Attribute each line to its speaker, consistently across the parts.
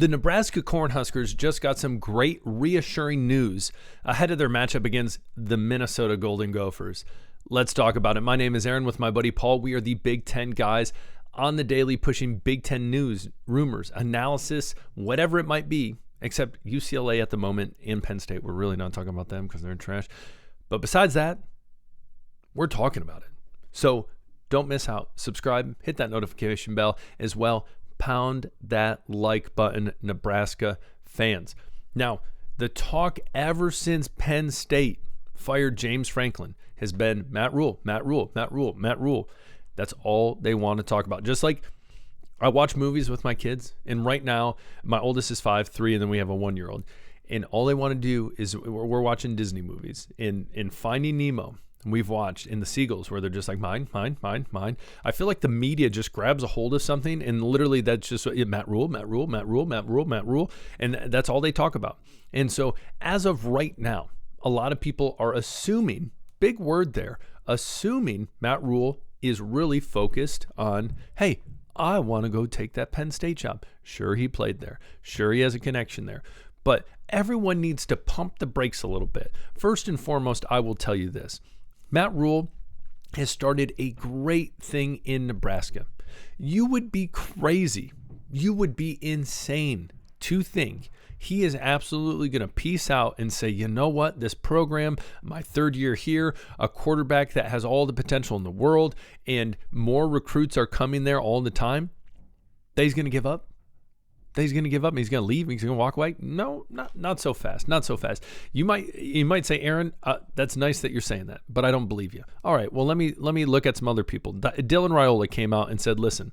Speaker 1: The Nebraska Cornhuskers just got some great reassuring news ahead of their matchup against the Minnesota Golden Gophers. Let's talk about it. My name is Aaron with my buddy Paul. We are the Big Ten guys on the daily, pushing Big Ten news, rumors, analysis, whatever it might be, except UCLA at the moment and Penn State. We're really not talking about them because they're in trash. But besides that, we're talking about it. So don't miss out. Subscribe, hit that notification bell as well. Pound that like button, Nebraska fans. Now, the talk ever since Penn State fired James Franklin has been Matt Rhule. That's all they want to talk about. Just like I watch movies with my kids, and right now my oldest is 5, 3, and then we have a 1-year-old. And all they want to do is we're watching Disney movies. In Finding Nemo, we've watched in The Seagulls, where they're just like, mine. I feel like the media just grabs a hold of something, and literally that's just Matt Rhule. And that's all they talk about. And so as of right now, a lot of people are assuming, big word there, assuming Matt Rhule is really focused on, hey, I want to go take that Penn State job. Sure, he played there. Sure, he has a connection there. But everyone needs to pump the brakes a little bit. First and foremost, I will tell you this. Matt Rhule has started a great thing in Nebraska. You would be crazy. You would be insane to think he is absolutely going to peace out and say, you know what, this program, my third year here, a quarterback that has all the potential in the world, and more recruits are coming there all the time, that he's going to give up? That he's going to give up and he's going to leave, he's going to walk away? No, not so fast. Not so fast. You might say, Aaron, that's nice that you're saying that, but I don't believe you. All right, well, let me look at some other people. Dylan Rhule came out and said, listen,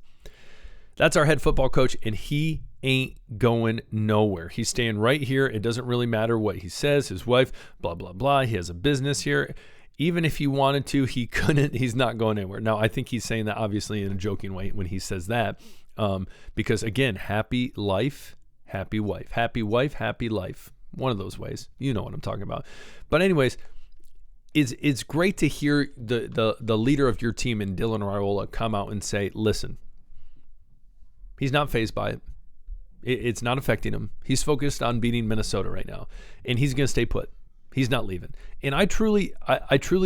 Speaker 1: that's our head football coach, and he ain't going nowhere. He's staying right here. It doesn't really matter what he says. His wife, blah, blah, blah. He has a business here. Even if he wanted to, he couldn't. He's not going anywhere. Now, I think he's saying that obviously in a joking way when he says that. Because again, happy life, happy wife, happy wife, happy life. One of those ways. You know what I'm talking about. But anyways, it's great to hear the leader of your team in Dylan Rhule come out and say, listen, he's not fazed by it. It's not affecting him. He's focused on beating Minnesota right now, and he's going to stay put. He's not leaving. And I truly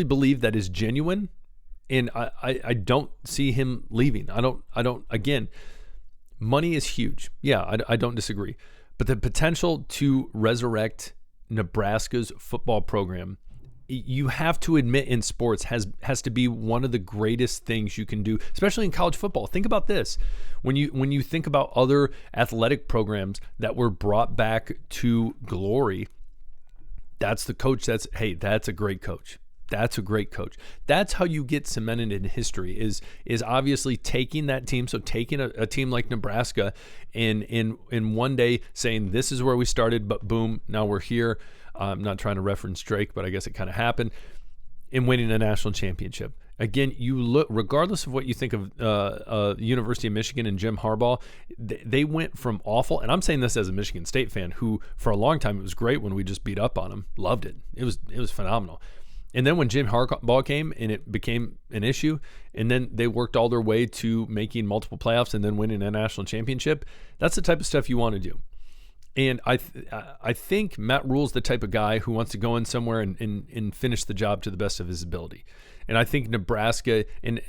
Speaker 1: believe that is genuine, and I don't see him leaving. I don't. Again, money is huge. Yeah, I don't disagree. But the potential to resurrect Nebraska's football program, you have to admit, in sports has to be one of the greatest things you can do, especially in college football. Think about this. When you think about other athletic programs that were brought back to glory, that's the coach that's a great coach. That's a great coach. That's how you get cemented in history is obviously taking that team. So taking a team like Nebraska and in one day saying, this is where we started, but boom, now we're here. I'm not trying to reference Drake, but I guess it kind of happened, in winning a national championship. Again, you look, regardless of what you think of University of Michigan and Jim Harbaugh, they went from awful, and I'm saying this as a Michigan State fan who for a long time, it was great when we just beat up on them. Loved it. It was phenomenal. And then when Jim Harbaugh came and it became an issue, and then they worked all their way to making multiple playoffs and then winning a national championship, that's the type of stuff you want to do. And I think Matt Rhule's the type of guy who wants to go in somewhere and finish the job to the best of his ability. And I think Nebraska, and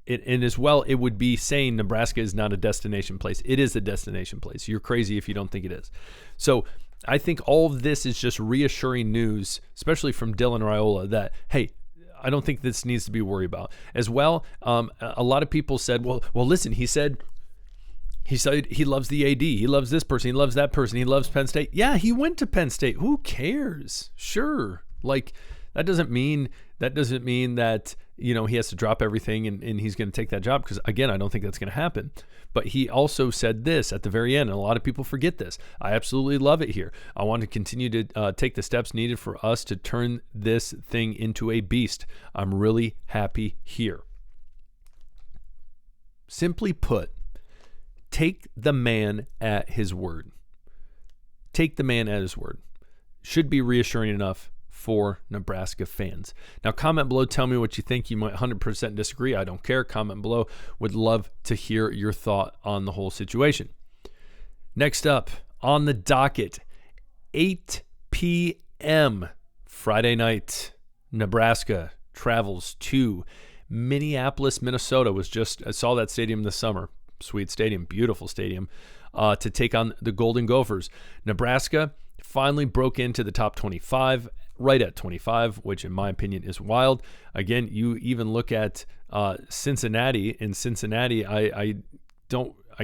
Speaker 1: as well, it would be saying Nebraska is not a destination place. It is a destination place. You're crazy if you don't think it is. So I think all of this is just reassuring news, especially from Dylan Rhule, that, hey, I don't think this needs to be worried about. As well, a lot of people said, well, listen, he said he loves the AD. He loves this person. He loves that person. He loves Penn State. Yeah, he went to Penn State. Who cares? Sure. Like, that doesn't mean that, he has to drop everything and he's going to take that job, because, again, I don't think that's going to happen. But he also said this at the very end, and a lot of people forget this. I absolutely love it here. I want to continue to take the steps needed for us to turn this thing into a beast. I'm really happy here. Simply put, take the man at his word. Take the man at his word. Should be reassuring enough for Nebraska fans. Now, comment below. Tell me what you think. You might 100% disagree. I don't care. Comment below. Would love to hear your thought on the whole situation. Next up On the docket, 8 p.m. Friday night, Nebraska travels to Minneapolis, Minnesota. I saw that stadium this summer. Sweet stadium, beautiful stadium, to take on the Golden Gophers. Nebraska finally broke into the top 25, right at 25, which in my opinion is wild. Again, you even look at Cincinnati. In Cincinnati, I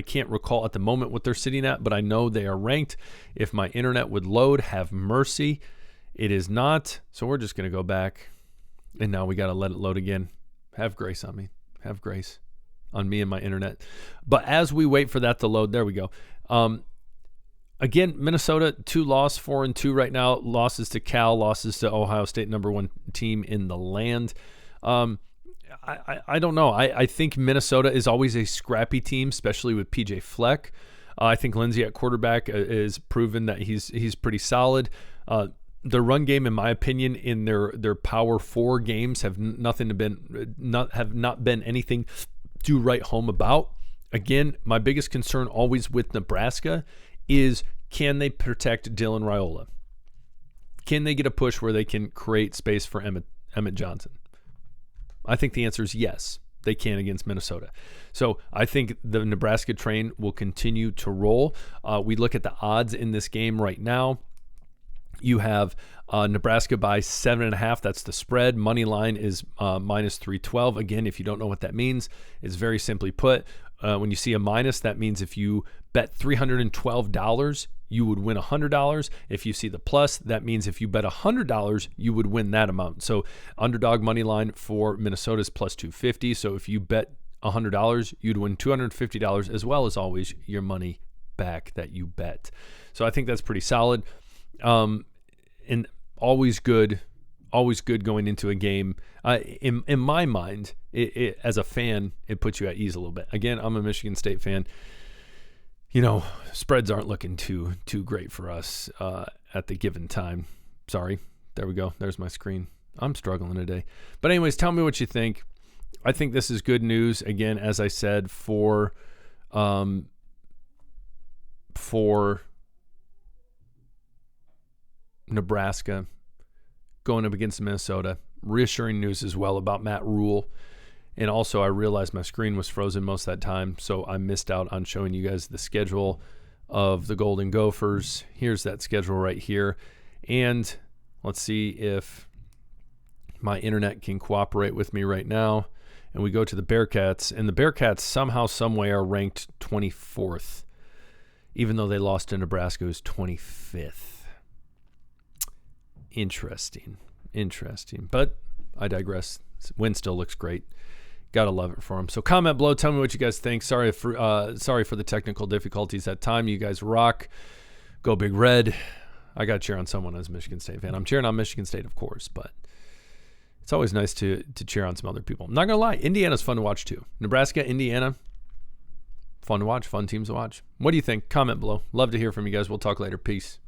Speaker 1: can't recall at the moment what they're sitting at, but I know they are ranked. If my internet would load, have mercy. It is not. So we're just going to go back. And now we got to let it load again. Have grace on me. Have grace on me and my internet. But as we wait for that to load, there we go. Again, Minnesota, 2-loss, 4-2 right now. Losses to Cal, losses to Ohio State, number 1 team in the land. I don't know. I think Minnesota is always a scrappy team, especially with PJ Fleck. I think Lindsey at quarterback is proven that he's pretty solid. The run game, in my opinion, in their Power 4 games have not been anything to write home about. Again, my biggest concern always with Nebraska is, can they protect Dylan Rhule? Can they get a push where they can create space for Emmett Johnson? I think the answer is yes, they can against Minnesota. So I think the Nebraska train will continue to roll. We look at the odds in this game right now. You have Nebraska by 7.5. That's the spread. Money line is minus 312. Again, if you don't know what that means, it's very simply put. When you see a minus, that means if you bet $312, you would win $100. If you see the plus, that means if you bet $100, you would win that amount. So underdog money line for Minnesota is plus 250. So if you bet $100, you'd win $250, as well as always your money back that you bet. So I think that's pretty solid. And always good going into a game. In my mind, as a fan, it puts you at ease a little bit. Again, I'm a Michigan State fan. You know, spreads aren't looking too great for us at the given time. Sorry. There we go. There's my screen. I'm struggling today. But anyways, tell me what you think. I think this is good news. Again, as I said, for Nebraska going up against Minnesota. Reassuring news as well about Matt Rhule. And also, I realized my screen was frozen most of that time, so I missed out on showing you guys the schedule of the Golden Gophers. Here's that schedule right here. And let's see if my internet can cooperate with me right now. And we go to the Bearcats, and the Bearcats somehow, someway are ranked 24th, even though they lost to Nebraska, who's 25th. Interesting. But I digress. Win still looks great. Gotta love it for them. So comment below. Tell me what you guys think. Sorry for the technical difficulties at time. You guys rock. Go Big Red. I got to cheer on someone as a Michigan State fan. I'm cheering on Michigan State, of course, but it's always nice to cheer on some other people. I'm not gonna lie. Indiana's fun to watch too. Nebraska, Indiana, fun to watch. Fun teams to watch. What do you think? Comment below. Love to hear from you guys. We'll talk later. Peace.